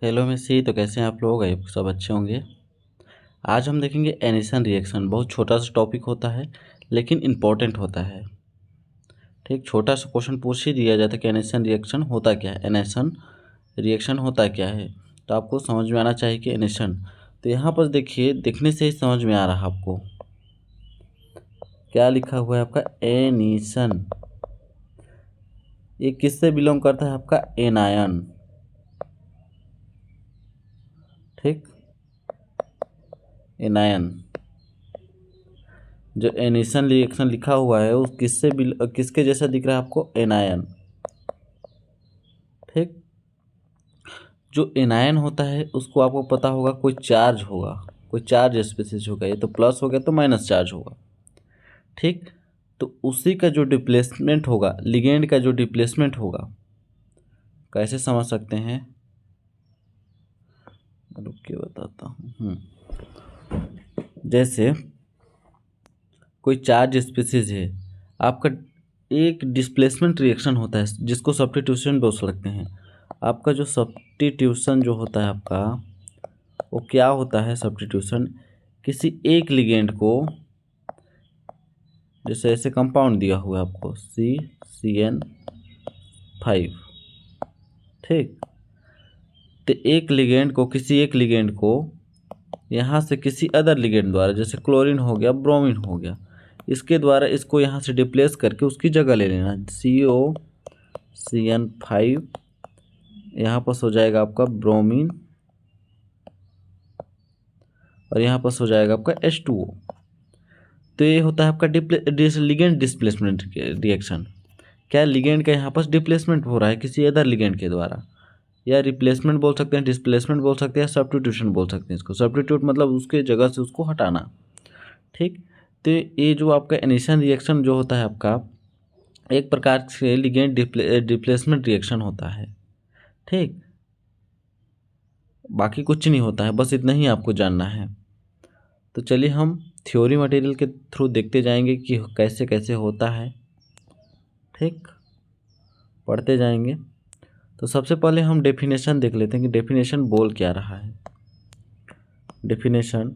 Hello मिस्सी, तो कैसे हैं आप लोग? आप सब अच्छे होंगे। आज हम देखेंगे एनिसन रिएक्शन। बहुत छोटा सा टॉपिक होता है लेकिन इम्पोर्टेंट होता है। ठीक, छोटा सा क्वेश्चन पूछ ही दिया जाता है कि एनिसन रिएक्शन होता क्या है। एनिसन रिएक्शन होता क्या है, तो आपको समझ में आना चाहिए कि एनिसन। तो यहाँ पर देखिए, देखने से ही समझ में आ रहा है आपको क्या लिखा हुआ है आपका एनिसन। ये किससे बिलोंग करता है? आपका एनायन। ठीक, एनायन। जो एनिसन रिएक्शन लिखा हुआ है उस किसके जैसा दिख रहा है आपको? एनायन। ठीक, जो एनायन होता है उसको आपको पता होगा कोई चार्ज होगा, कोई चार्ज स्पीसीज होगा। ये तो प्लस हो गया तो माइनस चार्ज होगा। ठीक, तो उसी का जो डिप्लेसमेंट होगा, लिगेंड का जो डिप्लेसमेंट होगा, कैसे समझ सकते हैं? रुक के बताता हूँ। जैसे कोई चार्ज स्पीसीज है आपका, एक डिस्प्लेसमेंट रिएक्शन होता है जिसको सब्स्टिट्यूशन बोल सकते हैं। आपका जो सब्स्टिट्यूशन जो होता है आपका, वो क्या होता है? सब्स्टिट्यूशन किसी एक लिगेंड को, जैसे ऐसे कंपाउंड दिया हुआ है आपको CCN5। ठीक, तो एक लिगेंड को, किसी एक लिगेंड को यहाँ से किसी अदर लिगेंड द्वारा, जैसे क्लोरीन हो गया, ब्रोमीन हो गया, इसके द्वारा इसको यहाँ से डिप्लेस करके उसकी जगह ले लेना। COCN5 यहाँ पर हो जाएगा आपका ब्रोमीन, और यहाँ पर हो जाएगा आपका H2O। तो ये होता है आपका लिगेंड डिस्प्लेसमेंट रिएक्शन। क्या लिगेंड का यहाँ पर डिप्लेसमेंट हो रहा है किसी अदर लिगेंड के द्वारा, या रिप्लेसमेंट बोल सकते हैं, डिस्प्लेसमेंट बोल सकते हैं, सब्स्टिट्यूशन बोल सकते हैं। इसको सब्स्टिट्यूट मतलब उसके जगह से उसको हटाना। ठीक, तो ये जो आपका एनिसन रिएक्शन जो होता है आपका, एक प्रकार से लिगेंड डिप्लेसमेंट रिएक्शन होता है। ठीक, बाकी कुछ नहीं होता है, बस इतना ही आपको जानना है। तो चलिए हम थ्योरी मटेरियल के थ्रू देखते जाएंगे कि कैसे कैसे होता है। ठीक, पढ़ते जाएंगे। तो सबसे पहले हम डेफिनेशन देख लेते हैं कि डेफिनेशन बोल क्या रहा है। Definition: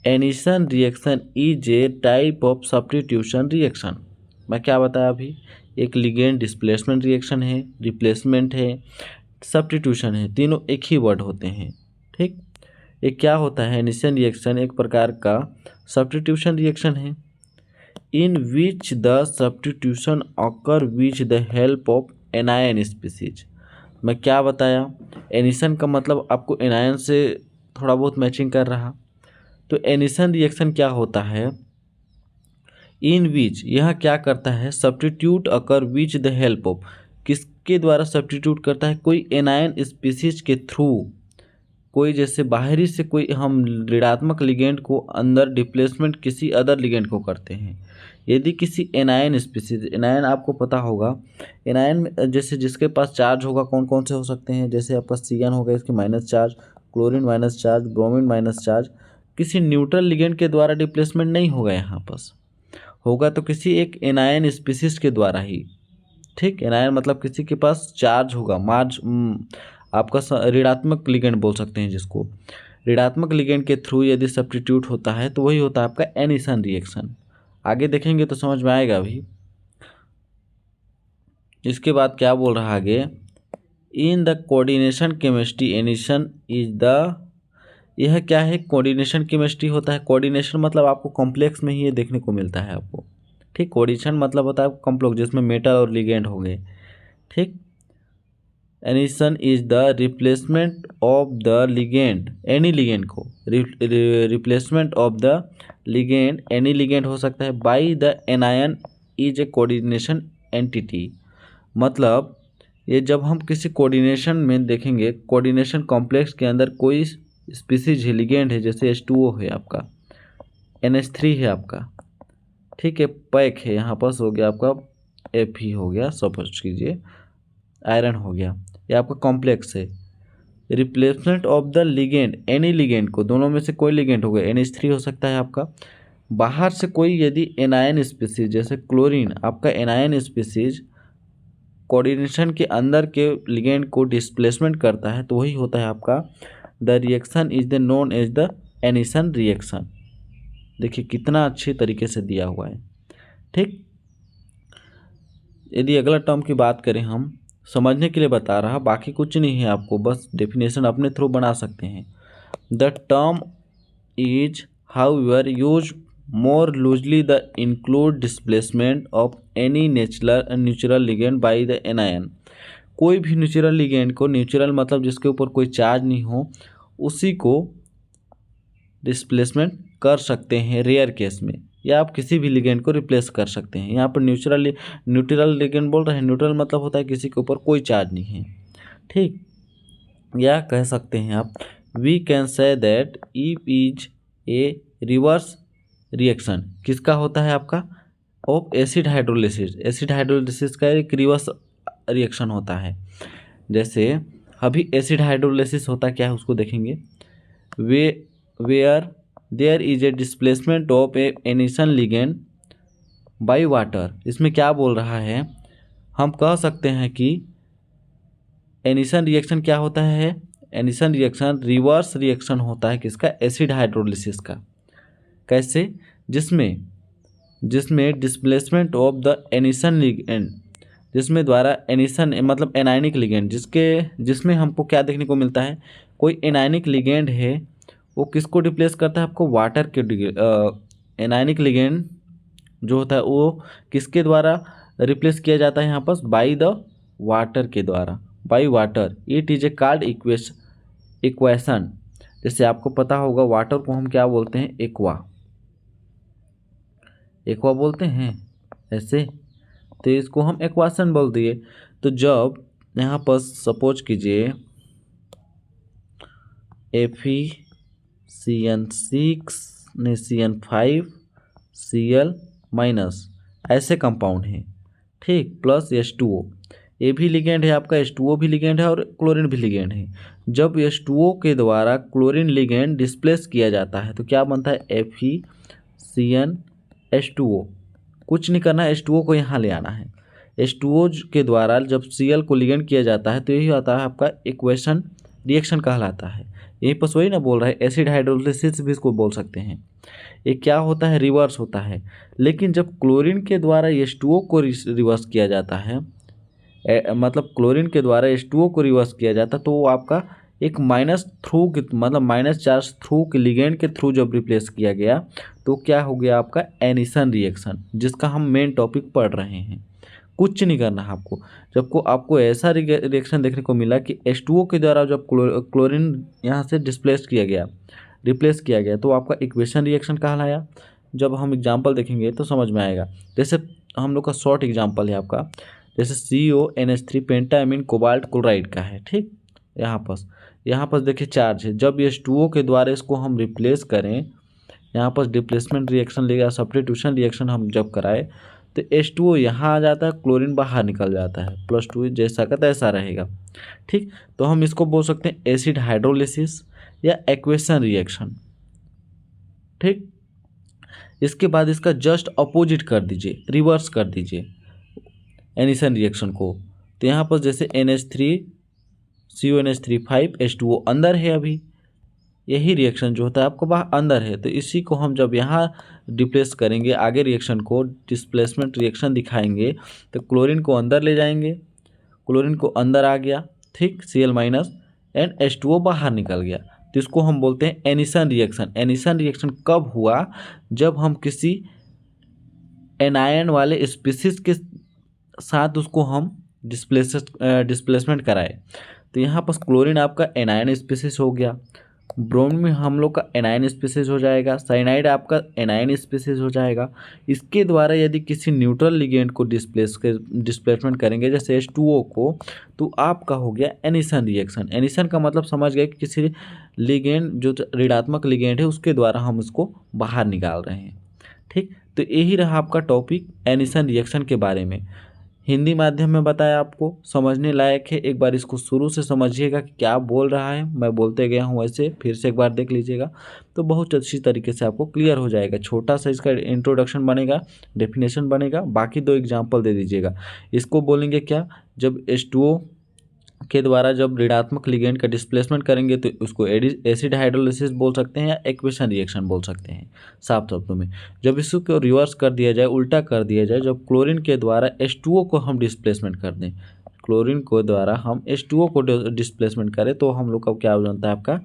Ennison reaction is a type of substitution reaction. मैं क्या बताया अभी? एक लिगेंड डिस्प्लेसमेंट रिएक्शन है, रिप्लेसमेंट है, सब्स्टिट्यूशन है, तीनों एक ही वर्ड होते हैं। ठीक, ये क्या होता है? एनिसन रिएक्शन एक प्रकार का सब्स्टिट्यूशन रिएक्शन है, in which the substitution occur which the help of anion species. मैं क्या बताया? एनिसन का मतलब आपको एनायन से थोड़ा बहुत मैचिंग कर रहा। तो एनिसन रिएक्शन क्या होता है? इन विच, यह क्या करता है? Substitute occur which the help of, किसके द्वारा सब्स्टिट्यूट करता है? कोई एनायन स्पीसीज के थ्रू। कोई जैसे बाहरी से कोई हम ऋणात्मक लिगेंड को अंदर डिप्लेसमेंट किसी अदर लिगेंड को करते हैं। यदि किसी एनायन स्पीसीज, एनायन आपको पता होगा, एनायन में जैसे जिसके पास चार्ज होगा, कौन कौन से हो सकते हैं? जैसे आपका CN हो गया, इसकी minus charge, chlorine minus charge, bromine minus charge. किसी न्यूट्रल लिगेंड के द्वारा डिप्लेसमेंट नहीं होगा, यहाँ पास होगा तो किसी एक एनायन स्पीसीज के द्वारा ही। ठीक, एनायन मतलब किसी के पास चार्ज होगा, आपका ऋणात्मक लिगेंड बोल सकते हैं जिसको। ऋणात्मक लिगेंड के थ्रू यदि सब्स्टिट्यूट होता है तो वही होता है आपका एनिसन रिएक्शन। आगे देखेंगे तो समझ में आएगा अभी। इसके बाद क्या बोल रहा है आगे? In the coordination chemistry Ennison is the, यह क्या है? कोऑर्डिनेशन केमिस्ट्री होता है। कोऑर्डिनेशन मतलब आपको कॉम्प्लेक्स में ही ये देखने को मिलता है आपको। ठीक, कोऑर्डिनेशन मतलब होता है कॉम्प्लेक्स जिसमें मेटल और लिगेंड हो गए। ठीक, anation is the replacement of the ligand, any ligand को replacement of the ligand, any ligand हो सकता है, by the anion is a coordination entity. मतलब ये जब हम किसी कोऑर्डिनेशन में देखेंगे, कोऑर्डिनेशन कॉम्प्लेक्स के अंदर कोई स्पीसीज है, लिगेंड है, जैसे H2O है आपका, NH3 है आपका। ठीक है, पैक है, यहाँ पर हो गया आपका Fe हो गया, सपोज कीजिए आयरन हो गया, ये आपका कॉम्प्लेक्स है। Replacement of the ligand, any ligand को, दोनों में से कोई लिगेंड हो गया, NH3 हो सकता है आपका। बाहर से कोई यदि एनायन स्पीसीज, जैसे क्लोरीन आपका एनायन स्पीसीज कोऑर्डिनेशन के अंदर के लिगेंड को डिस्प्लेसमेंट करता है तो वही होता है आपका the reaction is the known as the anation reaction. देखिए कितना अच्छे तरीके से दिया हुआ है। ठीक, यदि अगला टर्म की बात करें हम समझने के लिए बता रहा, बाकी कुछ नहीं है, आपको बस डेफिनेशन अपने थ्रू बना सकते हैं। The term is however use more loosely the include displacement of any natural ligand by the anion। कोई भी नेचुरल लिगेंड को, नेचुरल मतलब जिसके ऊपर कोई चार्ज नहीं हो, उसी को डिस्प्लेसमेंट कर सकते हैं रेयर केस में, या आप किसी भी लिगेंड को रिप्लेस कर सकते हैं। यहाँ पर न्यूट्रल लिगेंड बोल रहे हैं, न्यूट्रल मतलब होता है किसी के ऊपर कोई चार्ज नहीं है। ठीक, या कह सकते हैं आप we can say that if is a reverse reaction किसका होता है आपका, of acid hydrolysis. Acid hydrolysis का एक रिवर्स रिएक्शन होता है। जैसे अभी एसिड हाइड्रोलिसिस होता क्या है उसको देखेंगे। Where there is a displacement of a एनिसन लिगेंड बाय वाटर। इसमें क्या बोल रहा है, हम कह सकते हैं कि एनिसन रिएक्शन क्या होता है, एनिसन रिएक्शन रिवर्स रिएक्शन होता है किसका, एसिड हाइड्रोलिसिस का। कैसे, जिसमें displacement of the Ennison ligand, जिसमें द्वारा एनिसन मतलब एनायनिक लिगेंड, जिसमें हमको क्या देखने को मिलता है, कोई एनायनिक लिगेंड है वो किसको रिप्लेस करता है आपको, वाटर के। एनायनिक लिगेंड जो होता है वो किसके द्वारा रिप्लेस किया जाता है यहाँ पर, बाई द वाटर के द्वारा, by water. It is a card equation. जैसे आपको पता होगा वाटर को हम क्या बोलते हैं, एक्वा बोलते हैं ऐसे, तो इसको हम एक्वाशन बोल दिए। तो जब यहाँ पर सपोज कीजिए FeCN6 ने CN5 Cl माइनस ऐसे कंपाउंड हैं, ठीक, प्लस H2O। ये भी लिगेंड है आपका, H2O भी लिगेंड है और क्लोरीन भी लिगेंड है। जब H2O के द्वारा क्लोरीन लिगेंड डिस्प्लेस किया जाता है तो क्या बनता है, FeCnH2O। कुछ नहीं करना है, H2O को यहाँ ले आना है। H2O के द्वारा जब Cl को लिगेंड किया जाता है तो यही आता है आपका इक्वेशन रिएक्शन कहलाता है। यहीं पर वही ना बोल रहा है, एसिड हाइड्रोलिसिस भी इसको बोल सकते हैं। ये क्या होता है, रिवर्स होता है। लेकिन जब क्लोरीन के द्वारा H2O को रिवर्स किया जाता है, मतलब क्लोरीन के द्वारा H2O को रिवर्स किया जाता है तो वो आपका एक माइनस थ्रू मतलब माइनस चार्ज थ्रू के लिगेंड के थ्रू जब रिप्लेस किया गया तो क्या हो गया आपका, एनिसन रिएक्शन, जिसका हम मेन टॉपिक पढ़ रहे हैं। कुछ नहीं करना है आपको। जब को आपको ऐसा रिएक्शन देखने को मिला कि H2O के द्वारा जब क्लोरीन यहाँ से रिप्लेस किया गया तो आपका इक्वेशन रिएक्शन कहलाया। जब हम एग्जाम्पल देखेंगे तो समझ में आएगा। जैसे हम लोग का शॉर्ट एग्जाम्पल है आपका, जैसे CONH3 पेंटामीन कोबाल्ट क्लोराइड का है, ठीक। यहाँ पर देखिए चार्ज है, जब H2O के द्वारा इसको हम रिप्लेस करें, यहाँ पर डिप्लेसमेंट रिएक्शन लेगा, सब्स्टिट्यूशन रिएक्शन हम जब कराए तो H2O यहाँ आ जाता है, क्लोरीन बाहर निकल जाता है, +2 जैसा का तैसा रहेगा, ठीक। तो हम इसको बोल सकते हैं एसिड हाइड्रोलिसिस या एक्वेशन रिएक्शन, ठीक। इसके बाद इसका जस्ट अपोजिट कर दीजिए, रिवर्स कर दीजिए एनिसन रिएक्शन को। तो यहाँ पर जैसे NH3 CONH3 H2O अंदर है, अभी यही रिएक्शन जो होता है आपको बाहर अंदर है, तो इसी को हम जब यहाँ रिप्लेस करेंगे, आगे रिएक्शन को डिस्प्लेसमेंट रिएक्शन दिखाएंगे तो क्लोरीन को अंदर ले जाएंगे, क्लोरीन को अंदर आ गया, ठीक, Cl माइनस एंड H2O बाहर निकल गया, तो इसको हम बोलते हैं एनिसन रिएक्शन। एनिसन रिएक्शन कब हुआ, जब हम किसी एनायन वाले स्पीसीज के साथ उसको हम डिस्प्लेसमेंट कराए। तो यहाँ पर क्लोरीन आपका एनायन स्पीसीज हो गया, ब्रोमीन में हम लोग का एनायन स्पीसीज हो जाएगा, साइनाइड आपका एनायन स्पीसीज हो जाएगा। इसके द्वारा यदि किसी न्यूट्रल लिगेंड को डिस्प्लेसमेंट करेंगे जैसे H2O को, तो आपका हो गया एनिसन रिएक्शन। एनिसन का मतलब समझ गए कि किसी लिगेंड जो ऋणात्मक लिगेंड है उसके द्वारा हम उसको बाहर निकाल रहे हैं, ठीक। तो यही रहा आपका टॉपिक एनिसन रिएक्शन के बारे में। हिंदी माध्यम में बताया आपको, समझने लायक है। एक बार इसको शुरू से समझिएगा कि क्या बोल रहा है, मैं बोलते गया हूँ वैसे फिर से एक बार देख लीजिएगा तो बहुत अच्छी तरीके से आपको क्लियर हो जाएगा। छोटा सा इसका इंट्रोडक्शन बनेगा, डेफिनेशन बनेगा, बाकी 2 एग्जाम्पल दे दीजिएगा। इसको बोलेंगे क्या, जब H2O के द्वारा जब ऋणात्मक लिगेंड का डिस्प्लेसमेंट करेंगे तो उसको एसिड हाइड्रोलिसिस बोल सकते हैं या एक्वेशन रिएक्शन बोल सकते हैं साफ शब्दों में। जब इसको रिवर्स कर दिया जाए, उल्टा कर दिया जाए, जब क्लोरीन के द्वारा H2O को हम डिस्प्लेसमेंट कर दें, क्लोरीन को द्वारा हम H2O को डिस्प्लेसमेंट करें तो हम लोग का क्या हो जाता है, आपका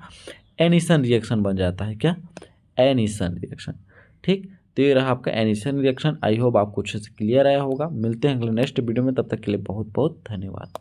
एनिसन रिएक्शन बन जाता है। क्या, एनिसन रिएक्शन। ठीक, तो ये रहा आपका एनिसन रिएक्शन। आई होप आपको अच्छे से क्लियर आया होगा। मिलते हैं अगले नेक्स्ट वीडियो में, तब तक के लिए बहुत बहुत धन्यवाद।